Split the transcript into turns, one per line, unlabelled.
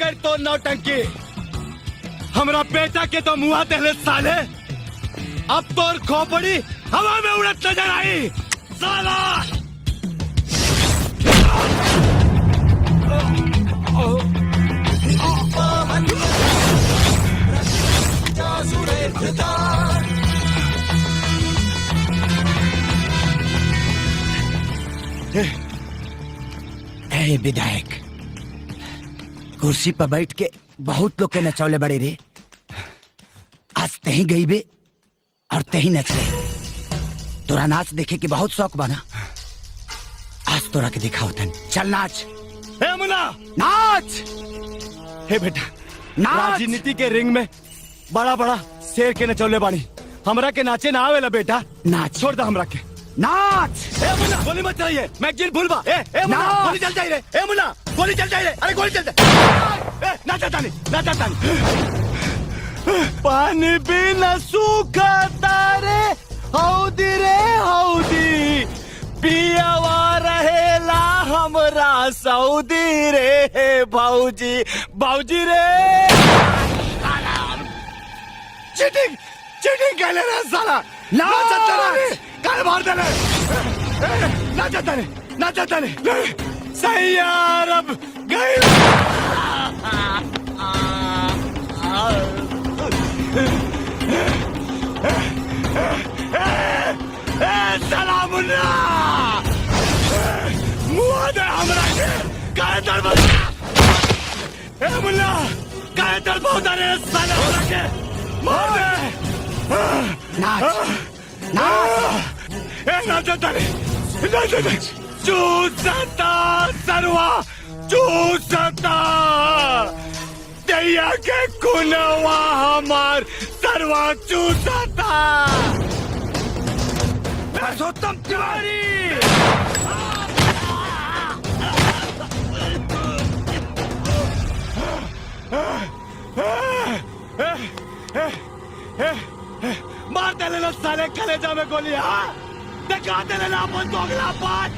कर तो नौटंकी। हमरा बेटा के तो मुआ देले साले। अब तोर खोपड़ी हवा में उड़त नजर आई साला।
ए विधायक, कुर्सी पर बैठ के बहुत लोग के नचौले बड़े रे। आज तही गई बे और तही नचले। तोरा नाच देखे के बहुत शौक बना। आज तोरा के दिखाओ तन। चल नाच।
हे मुन्ना
नाच।
हे बेटा,
नाच।
राजनीति के रिंग में बड़ा बड़ा शेर के नचौले बानी। हमरा के नाचे ना आवेला बेटा।
नाच।
छोड़ दा हमरा के।
नाच।
ए मुन्ना गोली मत चलाइए, मैगजीन भूलबा। ए मुन्ना
नाच।
गोली चल जाई रे। ए मुन्ना गोली चल जाई रे। अरे गोली चल जाए। ना चाहता नहीं, ना चाहता नहीं। पानी भी न सूखा तारे हौदी रे हौदी। पियावा रहेला हमरा सऊदी रे भाऊजी। भाऊजी रे चीटिंग चीटिंग कर ले रहा साला। ना चाहता रे, कल मार दे ले। ना चाहता नहीं, ना चाहता नहीं। सही यार, अब गई। सलाम मुन्ना मुआ दे हमरा के। काहे दरवाजा ए मुन्ना, काहे दरवाजा रे साला हमरा के मार दे।
नाच। नाच।
ए नाचता रे, नाचता रे। चूसता सरवा चूसता। दैया के कुनवा हमार सरवा चूसता।
परसोत्तम तिवारी।
मार दे लेना साले कलेजा में गोली। हाँ दिखा दे लेना अपन दोगला बात।